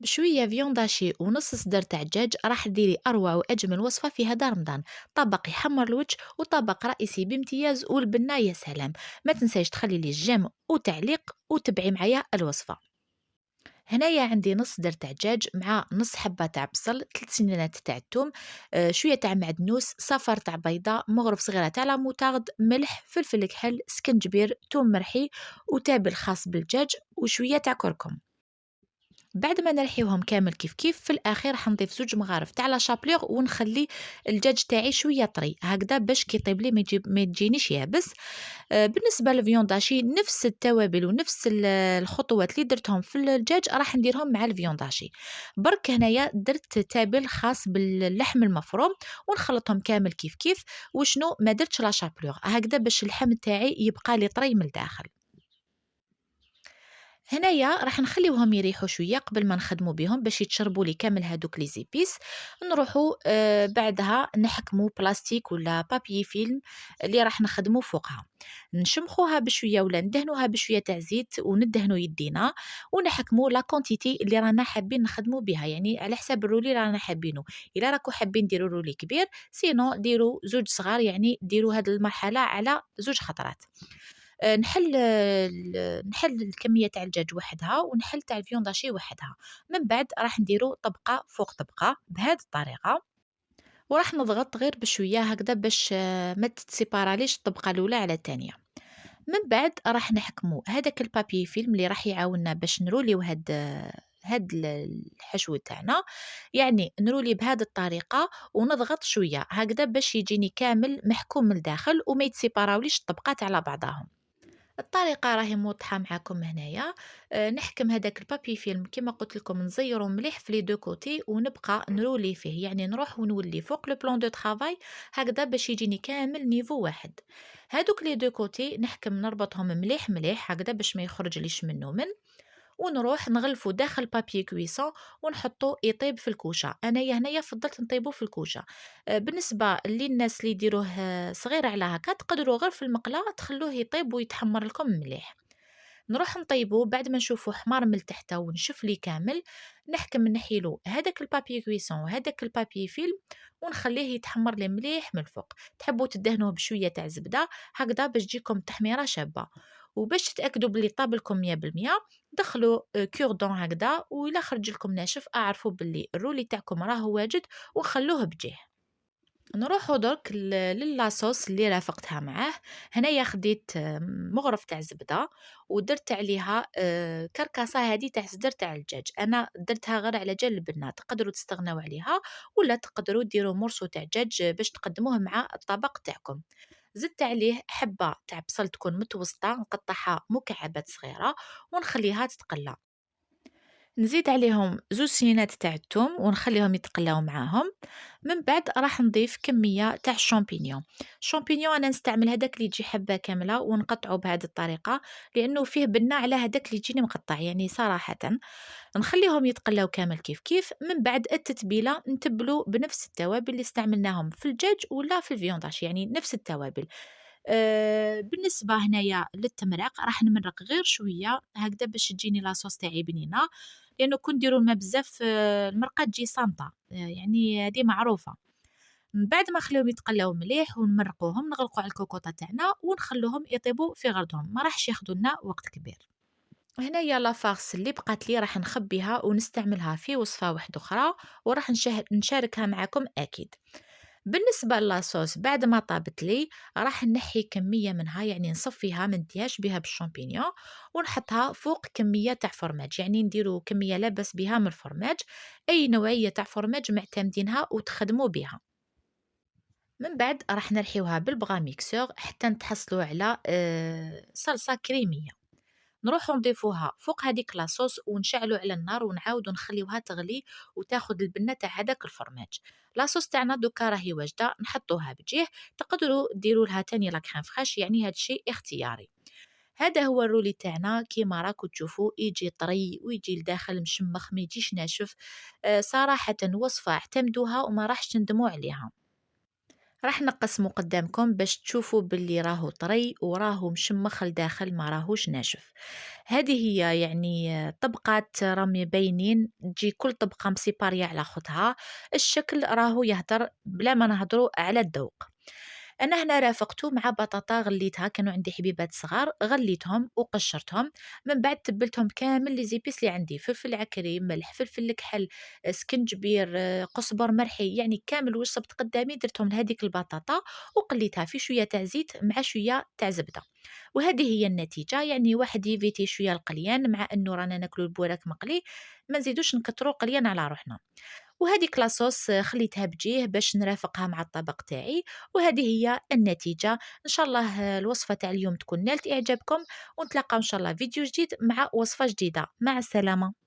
بشوية فيونداشي ونص صدر تاع دجاج راح ديري أروع وأجمل وصفة في هذا رمضان. طبق يحمر الوجه وطبق رئيسي بامتياز والبنة يا سلام. ما تنساش تخلي لي الجيم وتعليق وتبعي معايا الوصفة. هنايا عندي نص صدر تاع دجاج مع نص حبة تاع بصل 3 سنينات تاع الثوم، شوية تاع معدنوس صفر تاع بيضة مغرف صغيرة تاع لا موتارد ملح فلفل كحل سكنجبير ثوم مرحي وتابل خاص بالدجاج وشوية تاع كركم. بعد ما نرحيوهم كامل كيف كيف في الأخير راح نضيف 2 مغارف تاع لا شابليغ ونخلي الدجاج تاعي شوية طري هكذا باش كي يطيب لي ما يجينيش يابس. بالنسبة للفيونداشي نفس التوابل ونفس الخطوات اللي درتهم في الدجاج راح نديرهم مع الفيونداشي. برك هنايا درت تابل خاص باللحم المفروم ونخلطهم كامل كيف كيف. وشنو ما درتش لا شابليغ هكذا باش اللحم تاعي يبقى لي طري من الداخل. هنايا راح نخليوهم يريحوا شويه قبل ما نخدموا بهم باش يتشربوا لي كامل هادوك لي زيبيس. نروحوا بعدها نحكموا بلاستيك ولا بابي فيلم اللي راح نخدموا فوقها. نشمخوها بشويه ولا ندهنوها بشويه تاع زيت وندهنوا يدينا ونحكموا لا كونتيتي اللي رانا حابين نخدموا بها يعني على حساب الرولي اللي رانا حابينه. الا راكو حابين ديروا رولي كبير سينو ديروا زوج صغار يعني ديروا هذه المرحله على زوج خطرات. نحل الكمية تاع الدجاج وحدها ونحل تاع الفيونداشي وحدها. من بعد راح نديرو طبقة فوق طبقة بهذه الطريقة. وراح نضغط غير بشوية هكذا باش ما تتسيباراليش الطبقة الأولى على الثانية. من بعد راح نحكمو هذاك البابي فيلم اللي راح يعاوننا باش نروليو الحشو تاعنا. يعني نرولي بهذه الطريقة ونضغط شوية هكذا باش يجيني كامل محكوم من الداخل وما يتسيباراوليش الطبقات على بعضهم. الطريقة راهي موضحة معاكم هنايا. نحكم هذاك البابي فيلم كما قلت لكم نزيرو مليح في لي دو كوتي ونبقى نرولي فيه يعني نروح ونولي فوق لو بلان دو ترافاي هكذا باش يجيني كامل نيفو واحد. هادوك لي دو كوتي نحكم نربطهم مليح مليح هكذا باش ما يخرج ليش منه ونروح نغلفو داخل بابي كويسون ونحطو يطيب في الكوشة. انايا هنايا فضلت نطيبو في الكوشة. بالنسبة للناس اللي يديروه صغير على هكا تقدروا غير في المقلاة تخلوه يطيب ويتحمر لكم مليح. نروح نطيبو بعد ما نشوفو حمار من التحت ونشف لي كامل. نحكم نحيلو هذاك البابي كويسون وهذاك البابي فيلم ونخليه يتحمر لي مليح من الفوق. تحبوا تدهنوه بشويه تاع زبده هكذا باش تجيكم تحميره شابه. وباش تتاكدوا بلي طاب لكم 100% دخلوا كوردون هكذا وإلا خرج لكم ناشف اعرفوا بلي الرولي تاعكم راه واجد وخلوه بجيه. نروحو درك للاصوص اللي رافقتها معاه. هنايا خديت مغرف تاع زبدة ودرت عليها كركاسة هذه تاع صدر تاع الدجاج. انا درتها غير على جال البنة تقدروا تستغناو عليها ولا تقدروا ديروا مرسو تاع دجاج باش تقدموه مع الطبق تاعكم. زدت عليه حبة تاع بصل تكون متوسطة نقطعها مكعبات صغيرة ونخليها تتقلى. نزيد عليهم 2 سنينات تاع الثوم ونخليهم يتقلاو معاهم. من بعد راح نضيف كمية تاع الشامبينيون أنا نستعمل هداك اللي يجي حبة كاملة ونقطعه بهذه الطريقة لأنه فيه بنة على هداك اللي يجيني مقطع يعني صراحة. نخليهم يتقلاو كامل كيف كيف. من بعد التتبيلة نتبلو بنفس التوابل اللي استعملناهم في الدجاج ولا في الفيونداش يعني نفس التوابل. بالنسبة هنايا للتمرق راح نمرق غير شوية هكذا باش تجيني لاصوص تاعي بنينة. لأنه كون نديرو الماء بزاف المرقة تجي صامتة يعني هذه معروفة. من بعد ما نخليهم يتقلاو مليح ونمرقوهم نغلقو على الكوكوطة تاعنا ونخلوهم يطيبوا في غرضهم ما راحش ياخدوا لنا وقت كبير. هنايا لافارس اللي بقات لي راح نخبيها ونستعملها في وصفة واحدة أخرى وراح نشاركها معكم أكيد. بالنسبة للاصوص بعد ما طابت لي راح نحي كمية منها يعني نصفيها ما نديهاش بها بالشامبينيون ونحطها فوق كمية تاع فرماج يعني نديرو كمية لا بأس بها من الفرماج. أي نوعية تاع فرماج معتمدينها وتخدموا بها. من بعد راح نرحيوها بالبغا ميكسور حتى نتحصلوا على صلصة كريمية. نروحو نضيفوها فوق هذيك لاصوص ونشعلو على النار ونعاودو نخليوها تغلي وتاخد البنة تاع هذاك الفرماج. لاصوص تاعنا دوكا راهي واجدة نحطوها بجيه. تقدروا ديروا لها تاني لا كريم فريش يعني هذا الشيء اختياري. هذا هو الرولي تاعنا كيما راكو تشوفوا يجي طري ويجي لداخل مشمخ ما يجيش ناشف. صراحة وصفة اعتمدوها وما راحش تندموا عليها. راح نقسمو قدامكم باش تشوفوا باللي راهو طري وراهو مشمخ لداخل ما راهوش ناشف. هذه هي يعني طبقات راهم باينين، تجي كل طبقة مسيبارية على خدها. الشكل راهو يهدر بلا ما نهضروا على الذوق. أنا هنا رافقته مع بطاطا غليتها، كانوا عندي حبيبات صغار غليتهم وقشرتهم، من بعد تبلتهم كامل لي زيبيس اللي عندي، فلفل عكري، ملح، فلفل الكحل، سكنجبير، قزبر مرحي، يعني كامل واش صبت قدامي درتهم لهذيك البطاطا وقليتها في شوية تاع زيت مع شوية تاع زبدة. وهذه هي النتيجة، يعني واحد يفيتي شوية القليان مع أنه رانا ناكلو البوراك مقلي، ما نزيدوش نكترو قليان على روحنا. وهذيك لاصوص خليتها بجيه باش نرافقها مع الطبق تاعي. وهذه هي النتيجة. إن شاء الله الوصفة تاع اليوم تكون نالت إعجابكم، ونتلاقاو إن شاء الله فيديو جديد مع وصفة جديدة. مع السلامة.